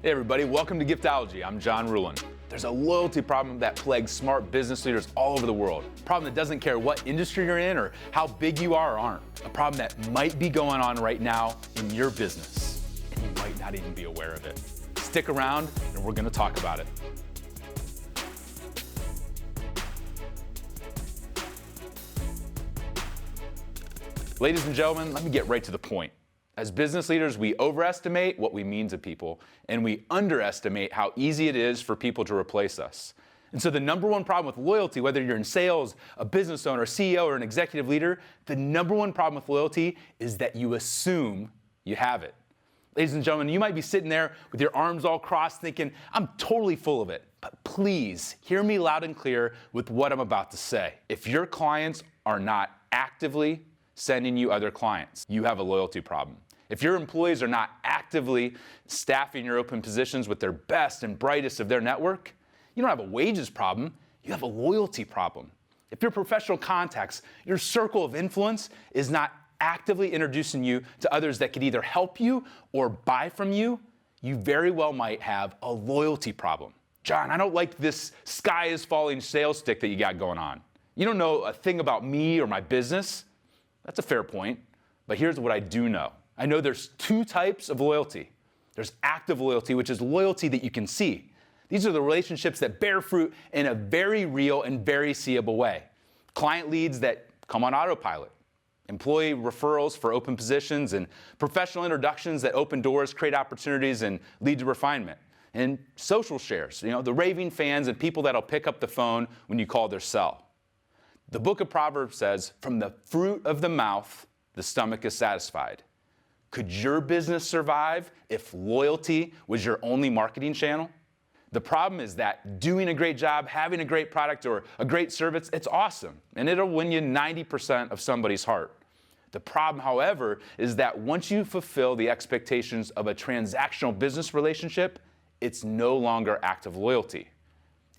Hey everybody, welcome to Giftology. I'm John Ruhlin. There's a loyalty problem that plagues smart business leaders all over the world. A problem that doesn't care what industry you're in or how big you are or aren't. A problem that might be going on right now in your business, and you might not even be aware of it. Stick around and we're going to talk about it. Ladies and gentlemen, let me get right to the point. As business leaders, we overestimate what we mean to people, and we underestimate how easy it is for people to replace us. And so the number one problem with loyalty, whether you're in sales, a business owner, a CEO, or an executive leader, the number one problem with loyalty is that you assume you have it. Ladies and gentlemen, you might be sitting there with your arms all crossed thinking, I'm totally full of it. But please hear me loud and clear with what I'm about to say. If your clients are not actively sending you other clients, you have a loyalty problem. If your employees are not actively staffing your open positions with their best and brightest of their network, you don't have a wages problem, you have a loyalty problem. If your professional contacts, your circle of influence is not actively introducing you to others that could either help you or buy from you, you very well might have a loyalty problem. John, I don't like this sky is falling sales stick that you got going on. You don't know a thing about me or my business. That's a fair point, but here's what I do know. I know there's two types of loyalty. There's active loyalty, which is loyalty that you can see. These are the relationships that bear fruit in a very real and very seeable way. Client leads that come on autopilot, employee referrals for open positions, and professional introductions that open doors, create opportunities, and lead to refinement. And social shares, the raving fans and people that'll pick up the phone when you call their cell. The book of Proverbs says, from the fruit of the mouth, the stomach is satisfied. Could your business survive if loyalty was your only marketing channel? The problem is that doing a great job, having a great product or a great service, it's awesome, and it'll win you 90% of somebody's heart. The problem, however, is that once you fulfill the expectations of a transactional business relationship, it's no longer active loyalty.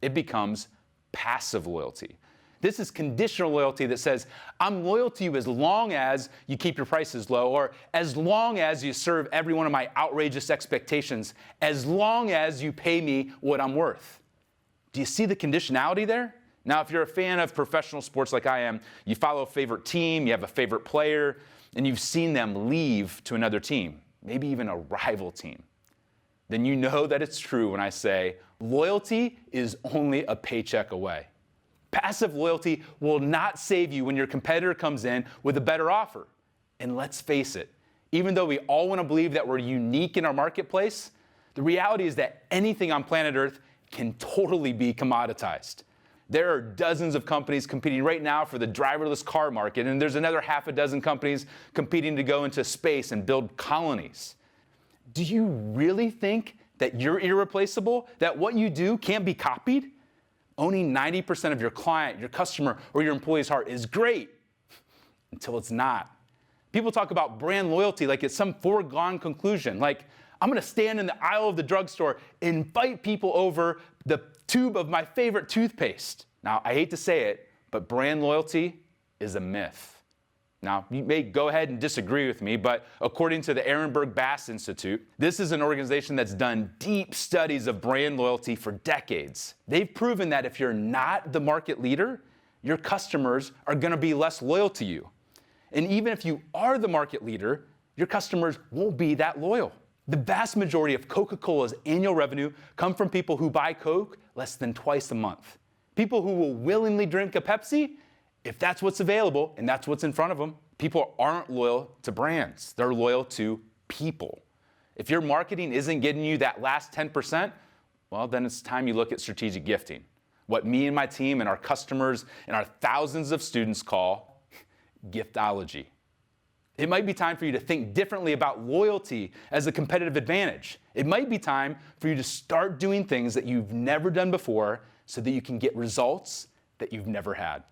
It becomes passive loyalty. This is conditional loyalty that says, I'm loyal to you as long as you keep your prices low, or as long as you serve every one of my outrageous expectations, as long as you pay me what I'm worth. Do you see the conditionality there? Now, if you're a fan of professional sports like I am, you follow a favorite team, you have a favorite player, and you've seen them leave to another team, maybe even a rival team, then you know that it's true when I say loyalty is only a paycheck away. Passive loyalty will not save you when your competitor comes in with a better offer. And let's face it, even though we all want to believe that we're unique in our marketplace, the reality is that anything on planet Earth can totally be commoditized. There are dozens of companies competing right now for the driverless car market, and there's another half a dozen companies competing to go into space and build colonies. Do you really think that you're irreplaceable? That what you do can't be copied? Owning 90% of your client, your customer, or your employee's heart is great until it's not. People talk about brand loyalty like it's some foregone conclusion. Like, I'm going to stand in the aisle of the drugstore and fight people over the tube of my favorite toothpaste. Now, I hate to say it, but brand loyalty is a myth. Now, you may go ahead and disagree with me, but according to the Ehrenberg Bass Institute, this is an organization that's done deep studies of brand loyalty for decades. They've proven that if you're not the market leader, your customers are going to be less loyal to you. And even if you are the market leader, your customers won't be that loyal. The vast majority of Coca-Cola's annual revenue come from people who buy Coke less than twice a month. People who will willingly drink a Pepsi if that's what's available and that's what's in front of them. People aren't loyal to brands. They're loyal to people. If your marketing isn't getting you that last 10%, well, then it's time you look at strategic gifting. What me and my team and our customers and our thousands of students call giftology. It might be time for you to think differently about loyalty as a competitive advantage. It might be time for you to start doing things that you've never done before so that you can get results that you've never had.